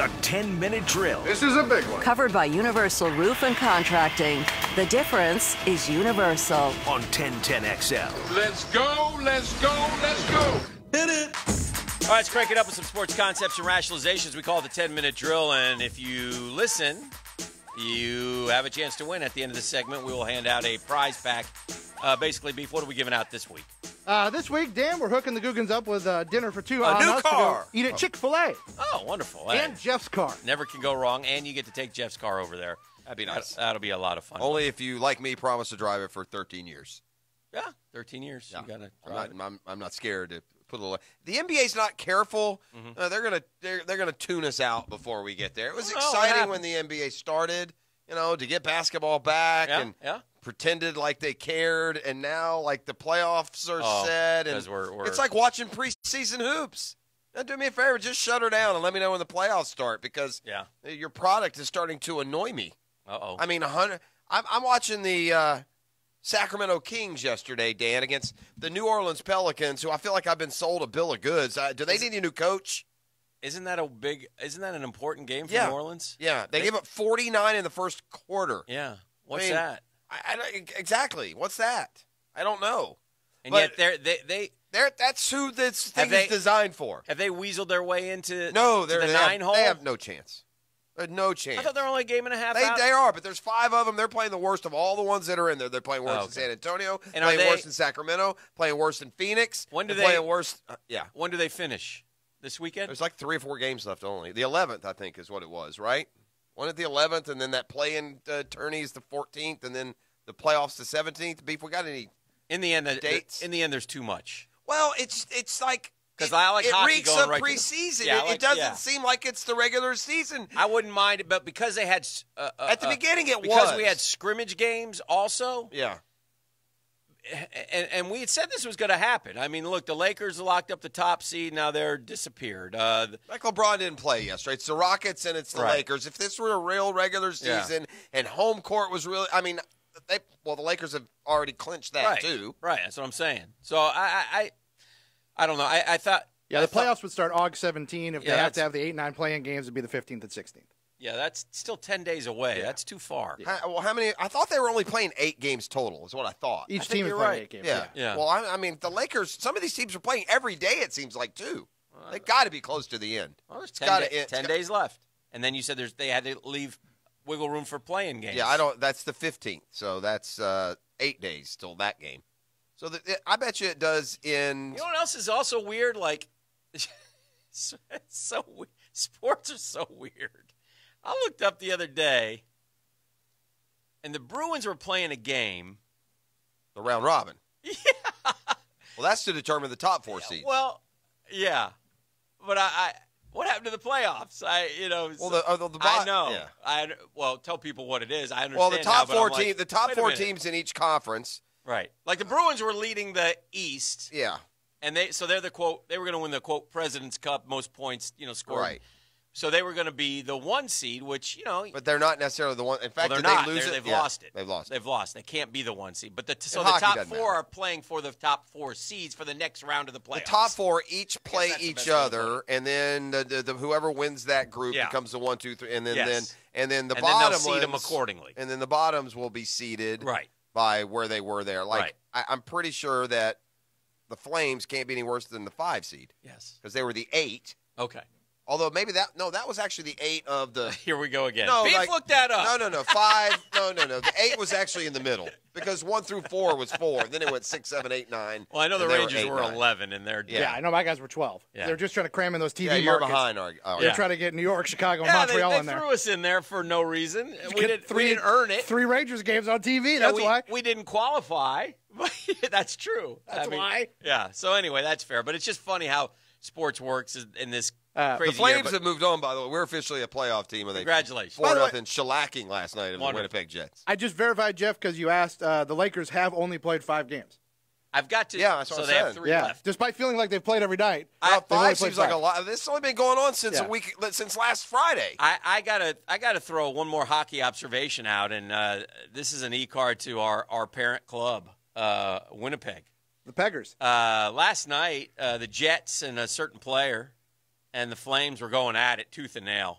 The 10-minute drill. This is a big one. Covered by Universal Roof and Contracting. The difference is universal. On 1010XL. Let's go, let's go, let's go. Hit it. All right, let's crank it up with some sports concepts and rationalizations. We call it the 10-minute drill, and if you listen, you have a chance to win. At the end of the segment, we will hand out a prize pack. Basically, Beef, what are we giving out this week? This week, Dan, we're hooking the Googans up with dinner for two. A new us to car. go eat at Chick-fil-A. Oh, wonderful. And Jeff's car. Never can go wrong, and you get to take Jeff's car over there. That'd be nice. That'll be a lot of fun. Only if you, like me, promise to drive it for 13 years. Yeah, 13 years. Yeah. You gotta drive I'm not scared to put a little. The NBA's not careful. Mm-hmm. They're gonna tune us out before we get there. It was What exciting when happened? the NBA started. To get basketball back and pretended like they cared, and now like the playoffs are set, and it's like watching preseason hoops. Now, do me a favor, just shut her down and let me know when the playoffs start, because your product is starting to annoy me. I mean, I'm watching the Sacramento Kings yesterday, Dan, against the New Orleans Pelicans, who I feel like I've been sold a bill of goods. Do they need a new coach? Isn't that an important game for New Orleans? Yeah, they gave up 49 in the first quarter. Yeah, what's that? Exactly. What's that? I don't know. And yet that's who this thing is designed for. Have they weaseled their way into the 9 hole? They have no chance. No chance. I thought they were only a game and a half out. They are, but there's 5 of them. They're playing the worst of all the ones that are in there. They're playing worse in San Antonio, and playing worse in Sacramento, playing worse in Phoenix. When do playing worse? When do they finish? This weekend? There's like 3 or 4 games left only. The 11th, I think, is what it was, right? One at the 11th, and then that play-in tourney is the 14th, and then the playoffs the 17th. Beef, we got any dates? In the end, there's too much. Well, it's like because I like hockey reeks going of right preseason. To, it doesn't seem like it's the regular season. I wouldn't mind it, but because they had at the beginning because we had scrimmage games also. Yeah. And we had said this was going to happen. I mean, look, the Lakers locked up the top seed. Now they're disappeared. Like LeBron didn't play yesterday. It's the Rockets and it's the Lakers. If this were a real regular season and home court was really – I mean, the Lakers have already clinched that too. Right, that's what I'm saying. So I don't know. I thought – the playoffs would start August 17. If they have to have the 8-9 play-in games, it'd be the 15th and 16th. Yeah, that's still 10 days away. Yeah. That's too far. Yeah. How many? I thought they were only playing 8 games total is what I thought. Each team is playing 8 games. Yeah. Well, I mean, the Lakers, some of these teams are playing every day, it seems like, too. They got to be close to the end. Well, there's 10 days left. And then you said they had to leave wiggle room for playing games. Yeah, that's the 15th. So that's 8 days till that game. So I bet you it does in. You know what else is also weird? Like, it's so weird. Sports are so weird. I looked up the other day, and the Bruins were playing a game. The round robin. Yeah. Well, that's to determine the top 4 seeds. Well, yeah. But what happened to the playoffs? I know. Yeah. Tell people what it is. I understand. Well, the top 4 teams teams in each conference. Right. Like the Bruins were leading the East. Yeah. And they're the quote. They were going to win the quote President's Cup, most points, scored. Right. So they were going to be the 1 seed, which, But they're not necessarily the 1. In fact, they're did not. they lose it? They've lost it. They've lost it. They've lost. They can't be the 1 seed. But the top 4 are playing for the top 4 seeds for the next round of the playoffs. The top 4 each play each other, and then the whoever wins that group becomes the 1, 2, 3, and then the bottom they'll seed them accordingly. And then the bottoms will be seeded by where they were there. I'm pretty sure that the Flames can't be any worse than the 5 seed. Yes, because they were the 8. Okay. Although maybe that was actually the 8 of the. Here we go again. No, look that up. No. 5. No. The 8 was actually in the middle because 1 through 4 was 4. Then it went 6, 7, 8, 9. Well, I know the Rangers were 11, and they're I know my guys were 12. Yeah. They're just trying to cram in those TV markets. You're behind. They're trying to get New York, Chicago, and Montreal in there. They threw us in there for no reason. We didn't earn it. 3 Rangers games on TV. That's why we didn't qualify. That's true. That's why. Yeah. So anyway, that's fair. But it's just funny how sports works in this. The Flames have moved on, by the way. We're officially a playoff team. Congratulations. 4-0 shellacking last night of the Winnipeg Jets. I just verified, Jeff, because you asked. The Lakers have only played 5 games. I've got to. Yeah, that's what so I'm they saying. have 3 left. Despite feeling like they've played every night. 5 seems like a lot. This has only been going on since since last Friday. I gotta throw one more hockey observation out, and this is an e-card to our parent club, Winnipeg. The Peggers. Last night, the Jets and a certain player and the Flames were going at it tooth and nail.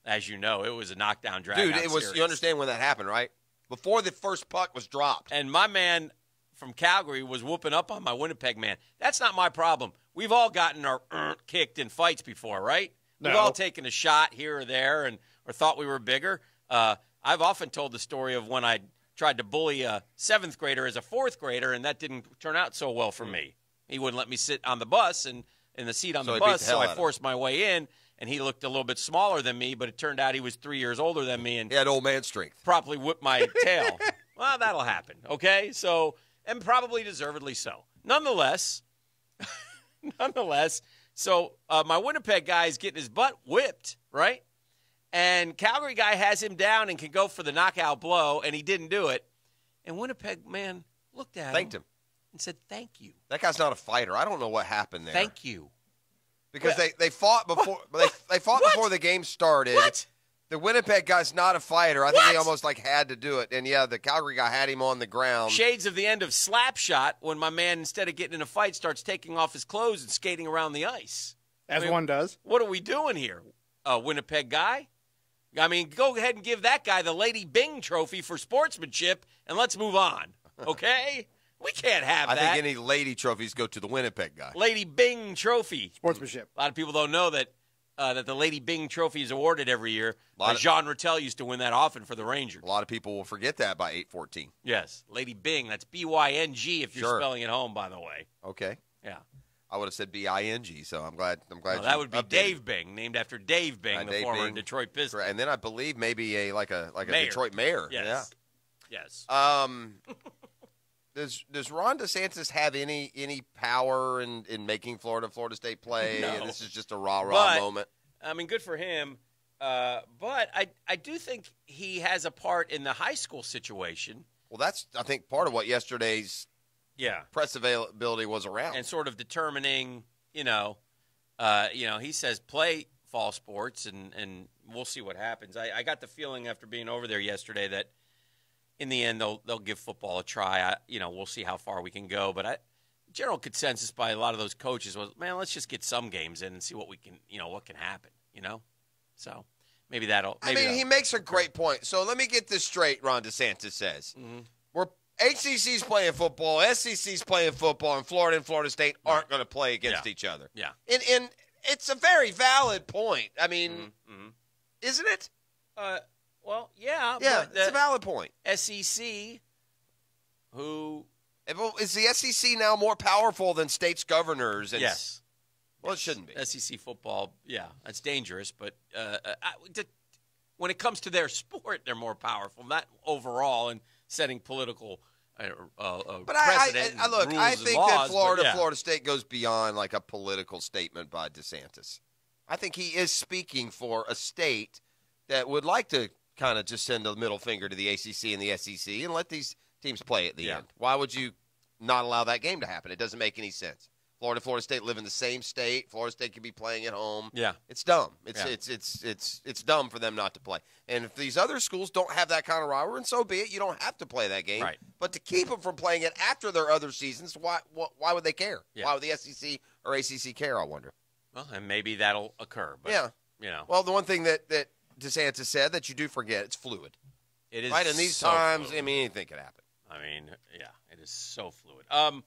as you know. It was a knockdown, drag-out Dude, it was. series. You understand when that happened, right? Before the first puck was dropped. And my man from Calgary was whooping up on my Winnipeg man. That's not my problem. We've all gotten our kicked in fights before, right? No. We've all taken a shot here or there or thought we were bigger. I've often told the story of when I tried to bully a 7th grader as a 4th grader, and that didn't turn out so well for me. He wouldn't let me sit on the bus and in the seat on the bus, so I forced my way in, and he looked a little bit smaller than me, but it turned out he was 3 years older than me. And he had old man strength. Properly whipped my tail. Well, that'll happen, okay? So, and probably deservedly so. Nonetheless, so my Winnipeg guy is getting his butt whipped, right? And Calgary guy has him down and can go for the knockout blow, and he didn't do it. And Winnipeg man looked at Thanked him. And said, thank you. That guy's not a fighter. I don't know what happened there. Thank you. Because they fought before they fought before the game started. What? The Winnipeg guy's not a fighter. I think he almost had to do it. And yeah, the Calgary guy had him on the ground. Shades of the end of Slapshot when my man, instead of getting in a fight, starts taking off his clothes and skating around the ice. As one does. What are we doing here, Winnipeg guy? I mean, go ahead and give that guy the Lady Bing trophy for sportsmanship, and let's move on, okay? We can't have that. I think any lady trophies go to the Winnipeg guy. Lady Bing trophy. Sportsmanship. A lot of people don't know that the Lady Bing trophy is awarded every year. Jean Rattel used to win that often for the Rangers. A lot of people will forget that by 8-14. Yes, Lady Bing. That's B-Y-N-G if you're spelling it home, by the way. Okay. Yeah. I would have said B-I-N-G, so I'm glad. No, that would be updated. Dave Bing, named after Dave Bing, the Dave former Bing. Detroit Pistons. And then I believe maybe a mayor. Detroit mayor. Yes. Yeah. Yes. Does Ron DeSantis have any power in making Florida State play? No. This is just a rah-rah moment. I mean, good for him. But I do think he has a part in the high school situation. Well, that's, I think, part of what yesterday's press availability was around. And sort of determining, he says play fall sports, and we'll see what happens. I got the feeling after being over there yesterday that in the end they'll give football a try. We'll see how far we can go. But general consensus by a lot of those coaches was, man, let's just get some games in and see what we can, what can happen, So maybe that'll. He makes a great point. So let me get this straight. Ron DeSantis says we're ACC's playing football, SEC's playing football, and Florida State aren't going to play against each other. Yeah, and it's a very valid point. I mean, isn't it? Well, yeah. Yeah, but it's a valid point. SEC, who is the SEC now more powerful than states' governors? And yes. Well, it shouldn't be. SEC football, yeah, that's dangerous. But when it comes to their sport, they're more powerful, not overall in setting political precedent. But look, rules I think and laws, that Florida State goes beyond like a political statement by DeSantis. I think he is speaking for a state that would like to kind of just send a middle finger to the ACC and the SEC and let these teams play at the end. Why would you not allow that game to happen? It doesn't make any sense. Florida State live in the same state. Florida State could be playing at home. Yeah, it's dumb. It's dumb for them not to play. And if these other schools don't have that kind of rivalry, and so be it. You don't have to play that game. Right. But to keep them from playing it after their other seasons, why would they care? Yeah. Why would the SEC or ACC care? I wonder. Well, and maybe that'll occur. But, yeah. Well, the one thing that DeSantis said that you do forget, it's fluid. It is right. In these times, fluid. I mean, anything could happen. I mean, yeah, it is so fluid.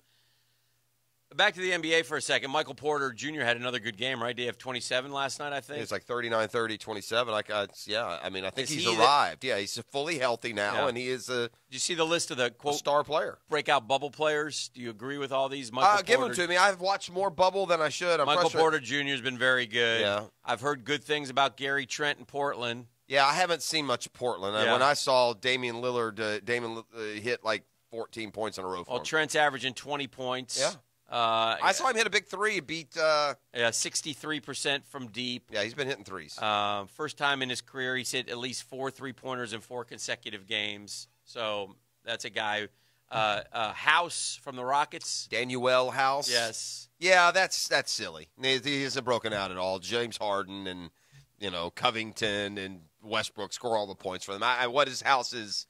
Back to the NBA for a second. Michael Porter Jr. had another good game, right? Did he have 27 last night, I think? It's like 39, 30, 27. I think he's arrived. He's fully healthy now, and he is Did you see the list of the, quote, star player? Breakout bubble players? Do you agree with all these? Give them to me. I've watched more bubble than I should. Michael Porter Jr. has been very good. Yeah. I've heard good things about Gary Trent in Portland. Yeah, I haven't seen much of Portland. Yeah. When I saw Damian Lillard, hit like 14 points in a row for him. Trent's averaging 20 points. Yeah. I saw him hit a big three, beat 63% from deep. Yeah, he's been hitting threes. First time in his career he's hit at least 4 3-pointers in 4 consecutive games. So that's a guy. House from the Rockets. Daniel House. Yes. Yeah, that's silly. He isn't broken out at all. James Harden and Covington and Westbrook score all the points for them. What is House's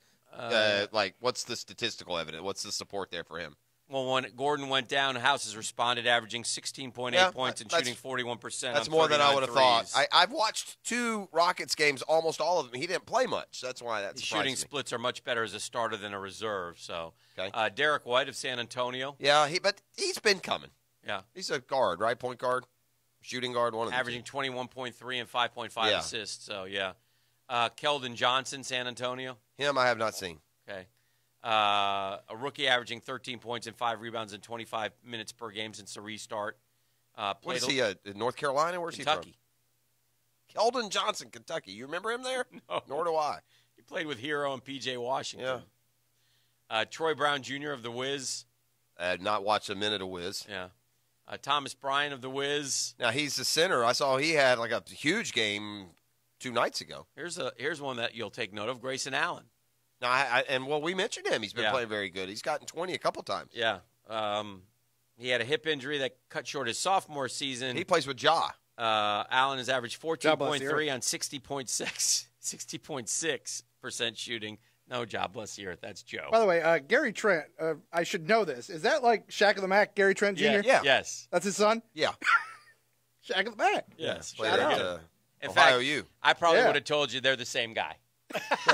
like? What's the statistical evidence? What's the support there for him? Well, when Gordon went down, House has responded, averaging 16.8 points and shooting 41%. That's more than I would have thought. threes. I've watched 2 Rockets games, almost all of them. He didn't play much. That's why that's shooting splits are much better as a starter than a reserve. So, okay. Derek White of San Antonio. Yeah, but he's been coming. Yeah, he's a guard, right? Point guard, shooting guard, one of them. Averaging 21.3 and 5.5 assists. So yeah, Keldon Johnson, San Antonio. Him, I have not seen. Okay. A rookie averaging 13 points and 5 rebounds in 25 minutes per game since the restart. What is he, North Carolina? Where's Kentucky. He from? Keldon Johnson, Kentucky. You remember him there? No. Nor do I. He played with Hero and P.J. Washington. Yeah. Troy Brown Jr. of the Wiz. I had not watched a minute of Wiz. Yeah. Thomas Bryant of the Wiz. Now, he's the center. I saw he had like a huge game 2 nights ago. Here's one that you'll take note of, Grayson Allen. No, we mentioned him. He's been playing very good. He's gotten 20 a couple times. Yeah. He had a hip injury that cut short his sophomore season. He plays with Ja. Allen has averaged 14.3 on 60.6% shooting. No, job bless the earth. That's Joe. By the way, Gary Trent, I should know this. Is that like Shaq of the Mac, Gary Trent Jr.? Yeah. Yes. That's his son? Yeah. Shaq of the Mac. Yes. Shout out. In Ohio fact, U. I probably would have told you they're the same guy.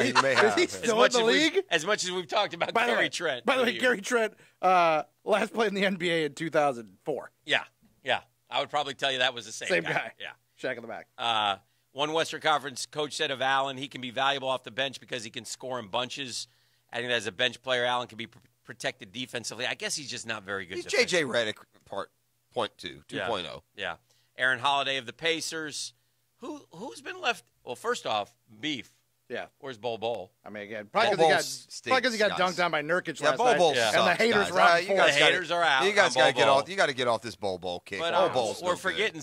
He may have. Is he still in the league? As much as we've talked about Gary Trent. By the way, Gary Trent last played in the NBA in 2004. Yeah. I would probably tell you that was the same guy. Yeah. Shaq of the Mac. One Western Conference coach said of Allen, he can be valuable off the bench because he can score in bunches. Adding that as a bench player, Allen can be protected defensively. I guess he's just not very good. He's J.J. Redick part 2.0. Yeah. Aaron Holiday of the Pacers. Who's been left? Well, first off, Beef. Yeah. Where's Bol? I mean, again, probably because he got dunked on by Nurkic last night. Sucks, and the haters were out. The haters are out. You guys got to get off. You got to get off this Bol kick. But we're forgetting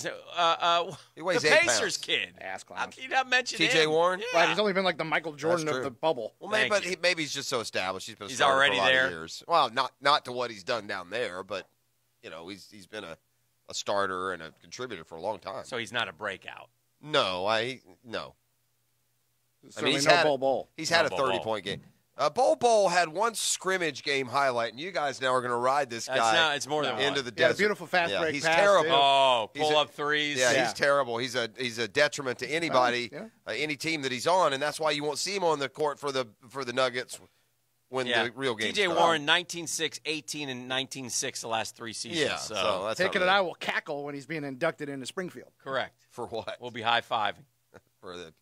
he weighs the 8 Pacers pounds. kid. Ass clown. How can you not mention T.J. him? Warren? Yeah. Right, he's only been like the Michael Jordan of the bubble. Well, maybe he's just so established. He's been he's already for a lot there. Of years. Well, not to what he's done down there, but he's been a starter and a contributor for a long time. So he's not a breakout. No. He's had a 30-point game. Bol had one scrimmage game highlight, and you guys now are going to ride this guy it's more than into the Yeah, desert. beautiful fast break he's pass. terrible. Too. Oh, pull-up threes. Yeah, he's terrible. He's a detriment to anybody, any team that he's on, and that's why you won't see him on the court for the Nuggets when the real game T.J. Warren, 19-6, 18, and 19-6 the last 3 seasons. Yeah, so that's Hicken and I will cackle when he's being inducted into Springfield. Correct. For what? We'll be high-fiving. For the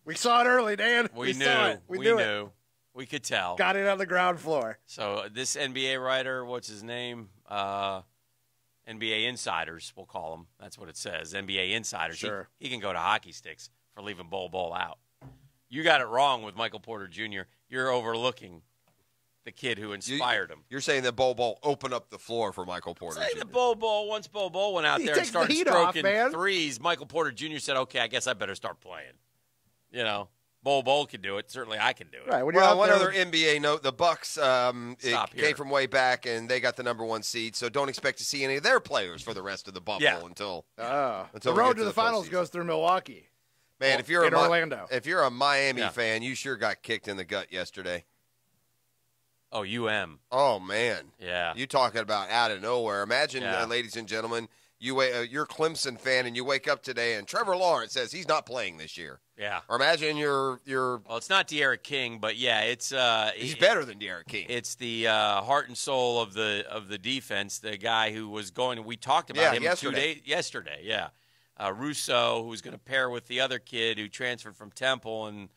We saw it early, Dan. We knew. Saw it. We knew it. We could tell. Got it on the ground floor. So this NBA writer, what's his name? NBA Insiders, we'll call him. That's what it says. NBA Insiders. Sure. He can go to hockey sticks for leaving Bol out. You got it wrong with Michael Porter Jr. You're overlooking the kid who inspired him. You're saying that Bol opened up the floor for Michael Porter Jr. That once Bol went out there and started stroking threes, Michael Porter Jr. said, okay, I guess I better start playing. Bol can do it. Certainly I can do it. Right. One other NBA note, the Bucks came from way back, and they got the number 1 seed, so don't expect to see any of their players for the rest of the bubble until the road to the finals goes through Milwaukee. Man, if you're Orlando. If you're a Miami fan, you sure got kicked in the gut yesterday. Oh, UM. Oh, man. Yeah. You talking about out of nowhere. Imagine, ladies and gentlemen, you're a Clemson fan, and you wake up today, and Trevor Lawrence says he's not playing this year. Yeah. Or imagine you're well, it's not De'Aaron King, but it's he's better than De'Aaron King. It's the heart and soul of the defense. The guy who was going. We talked about him yesterday. Yeah. Russo, who was going to pair with the other kid who transferred from Temple, and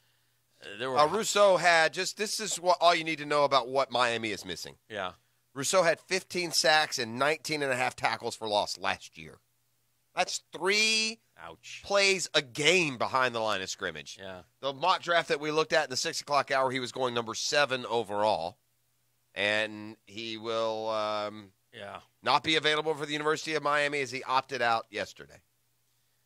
there were Russo had this is what all you need to know about what Miami is missing. Yeah. Rousseau had 15 sacks and 19.5 tackles for loss last year. That's 3 plays a game behind the line of scrimmage. Yeah. The mock draft that we looked at in the 6 o'clock hour, he was going number 7 overall. And he will not be available for the University of Miami as he opted out yesterday.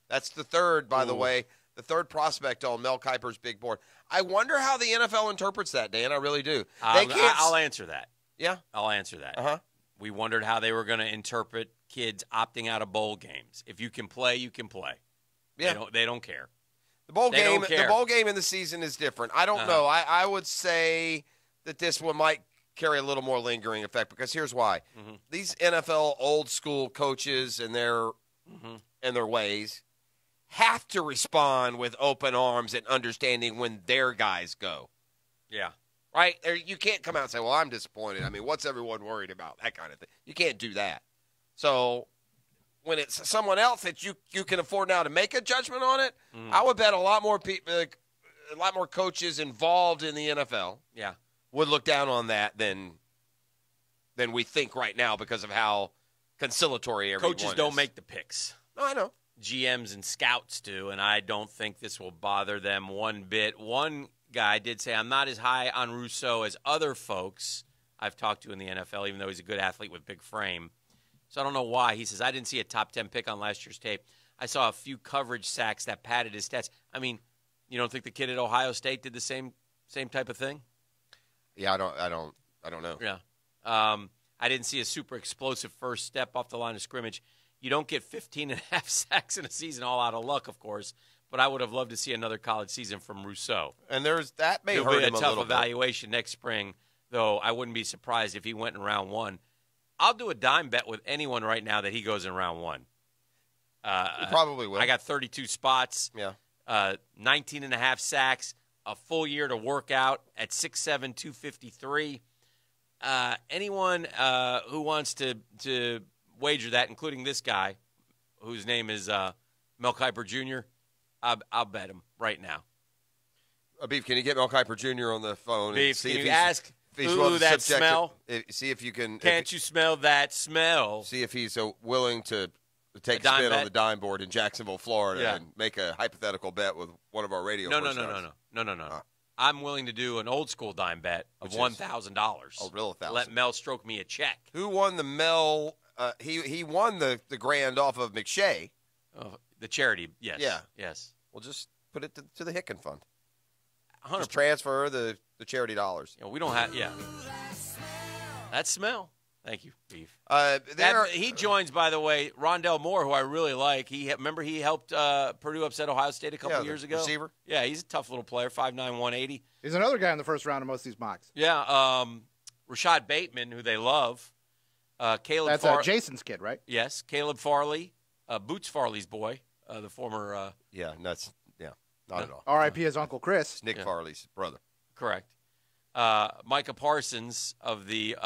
That's the third, by the way, the third prospect on Mel Kiper's big board. I wonder how the NFL interprets that, Dan. I really do. I'll answer that. Yeah? I'll answer that. Uh-huh. We wondered how they were going to interpret kids opting out of bowl games. If you can play, you can play. Yeah. They don't care. The bowl game in the season is different. I don't know. I would say that this one might carry a little more lingering effect because here's why. Mm-hmm. These NFL old school coaches and their ways have to respond with open arms and understanding when their guys go. Yeah. Right? You can't come out and say, well, I'm disappointed. I mean, what's everyone worried about? That kind of thing. You can't do that. So when it's someone else that you can afford now to make a judgment on it, I would bet a lot more people, a lot more coaches involved in the NFL would look down on that than we think right now because of how conciliatory everyone is. Coaches don't make the picks. No, I know. GMs and scouts do, and I don't think this will bother them one bit. One guy did say, I'm not as high on Rousseau as other folks I've talked to in the NFL, even though he's a good athlete with big frame. So I don't know why. He says, I didn't see a top 10 pick on last year's tape. I saw a few coverage sacks that padded his stats. I mean, you don't think the kid at Ohio State did the same type of thing? Yeah, I don't know. Yeah. I didn't see a super explosive first step off the line of scrimmage. You don't get 15 and a half sacks in a season, all out of luck, of course. But I would have loved to see another college season from Rousseau. And that may hurt him a little bit. It'll be a tough evaluation next spring, though I wouldn't be surprised if he went in round one. I'll do a dime bet with anyone right now that he goes in round one. He probably will. I got 32 spots. Yeah. 19 and a half sacks, a full year to work out at 6'7", 253. Anyone who wants to wager that, including this guy, whose name is Mel Kiper Jr., I'll bet him right now. Beef, can you get Mel Kiper Jr. on the phone? Beef, can you ask ooh, that smell? See if you can. Can't you smell that smell? See if he's willing to take a spin on the dime board in Jacksonville, Florida, and make a hypothetical bet with one of our radio No. I'm willing to do an old school dime bet of $1,000. Oh, real $1,000. Let Mel stroke me a check. Who won the Mel? He won the grand off of McShay. Oh, the charity, yes. Yeah. Yes. We'll just put it to the Hicken Fund. 100%. Just transfer the charity dollars. We don't have, That smell. Thank you, Beef. He joins, by the way, Rondell Moore, who I really like. Remember he helped Purdue upset Ohio State a couple years ago? Receiver? Yeah, he's a tough little player, 5'9", 180. He's another guy in the first round of most of these mocks. Yeah, Rashad Bateman, who they love. Caleb That's Jason's kid, right? Yes, Caleb Farley, Boots Farley's boy, the former. Not at all. R.I.P. his Uncle Chris. It's Nick Farley's brother. Correct. Micah Parsons of the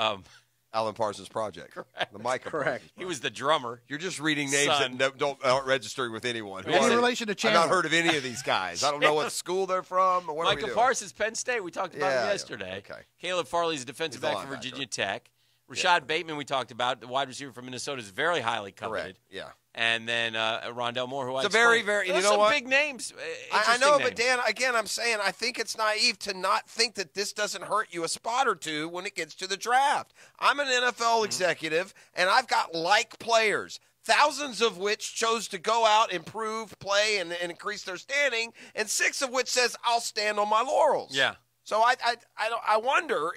Alan Parsons Project. Correct. The Micah Parsons Project. He was the drummer. You're just reading names that aren't registering with anyone. Any relation to Chandler? I've not heard of any of these guys. I don't know what school they're from. Or what Micah Parsons, Penn State. We talked about him yesterday. Okay. Caleb Farley's a defensive back from Virginia Tech. Rashad Bateman, we talked about, the wide receiver from Minnesota, is very highly coveted. Correct. Yeah. And then Rondell Moore, who it's very, very. Those you know some what? Big names. I know, names. but Dan, again, I'm saying I think it's naive to not think that this doesn't hurt you a spot or two when it gets to the draft. I'm an NFL executive, and I've got like players, thousands of which chose to go out, improve, play, and increase their standing, and 6 of which says I'll stand on my laurels. Yeah. So I wonder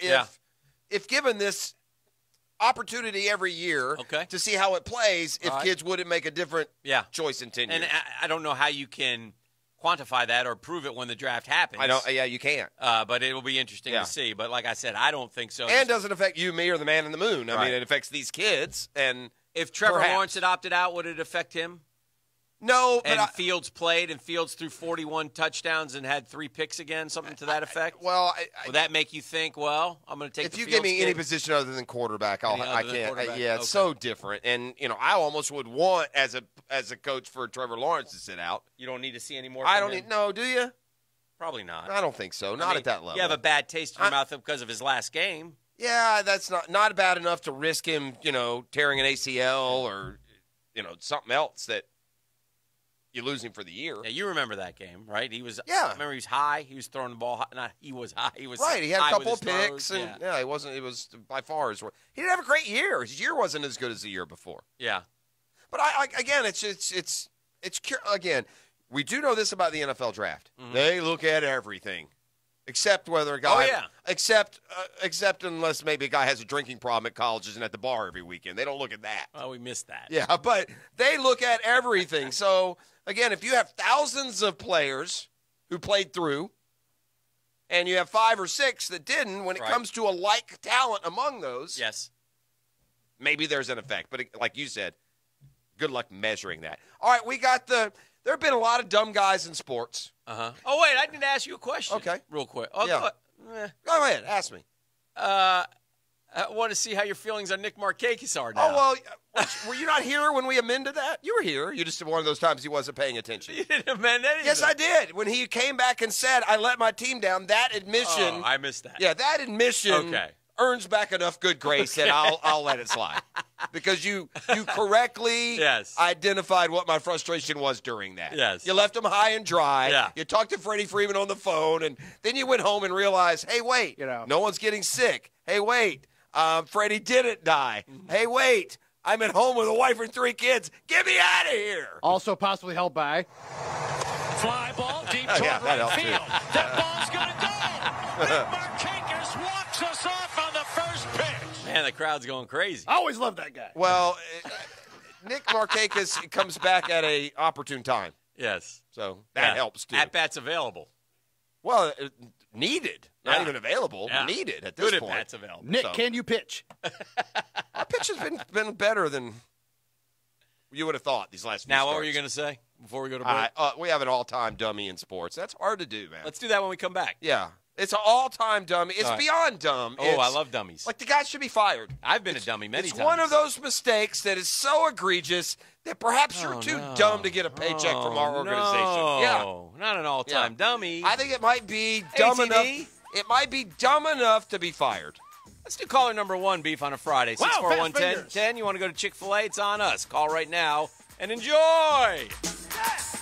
if given this opportunity every year to see how it plays, if kids wouldn't make a different choice in 10 years. And I don't know how you can quantify that or prove it when the draft happens. Yeah, you can't. But it will be interesting to see. But like I said, I don't think so. And doesn't affect you, me, or the man in the moon. I mean, it affects these kids. And if Trevor Lawrence had opted out, would it affect him? No, but Fields played, and Fields threw 41 touchdowns and had 3 picks again, something to that effect. Would that make you think? Well, I'm going to take. If you give me any position other than quarterback, I can't. It's so different, and I almost would want as a coach for Trevor Lawrence to sit out. You don't need to see any more. I don't need. No, do you? Probably not. I don't think so. Not at that level. You have a bad taste in your mouth because of his last game. Yeah, that's not bad enough to risk him, tearing an ACL or something else that. You lose him for the year. Yeah, you remember that game, right? He was. Yeah. Remember, he was high. He was throwing the ball high. Not he was high. He was right. He had a couple of picks, and he wasn't. It was by far his. He didn't have a great year. His year wasn't as good as the year before. Yeah. But again, it's again. We do know this about the NFL draft. Mm-hmm. They look at everything, except whether a guy. Oh yeah. Except unless maybe a guy has a drinking problem at college and at the bar every weekend. They don't look at that. Oh, we missed that. Yeah, but they look at everything. So. Again, if you have thousands of players who played through, and you have 5 or 6 that didn't, when it comes to a like talent among those, yes, maybe there's an effect. But like you said, good luck measuring that. All right, we got there have been a lot of dumb guys in sports. Uh-huh. Oh, wait, I didn't ask you a question. Okay. Real quick. Oh, yeah. Go ahead, ask me. I want to see how your feelings on Nick Markakis are now. Oh, well, were you not here when we amended that? You were here. You just one of those times he wasn't paying attention. You didn't amend anything. Yes, I did. When he came back and said, I let my team down, that admission. Oh, I missed that. Yeah, that admission earns back enough good grace that I'll let it slide. Because you correctly identified what my frustration was during that. Yes. You left him high and dry. Yeah. You talked to Freddie Freeman on the phone, and then you went home and realized, hey, wait, no one's getting sick. Hey, wait, Freddie didn't die. Hey, wait, I'm at home with a wife and 3 kids. Get me out of here. Also possibly helped by fly ball deep toward right field. That ball's going to go. Nick Markakis walks us off on the first pitch. Man, the crowd's going crazy. I always loved that guy. Well, Nick Markakis comes back at an opportune time. Yes. So that helps, too. At-bats available. Well, needed. Not even available. Needed at this point. Good at-bats available. Nick, can you pitch? Our pitch has been better than you would have thought these last few Now, starts. what were you going to say before we go to break? We have an all-time dummy in sports. That's hard to do, man. Let's do that when we come back. Yeah. It's an all-time dummy. It's beyond dumb. Oh, I love dummies. Like, the guy should be fired. I've been a dummy many times. It's one of those mistakes that is so egregious that perhaps you're too dumb to get a paycheck from our organization. No, not an all-time dummy. I think it might be dumb enough. It might be dumb enough to be fired. Let's do caller number 1, Beef, on a Friday. 641-1010. You want to go to Chick-fil-A? It's on us. Call right now and enjoy. Yes.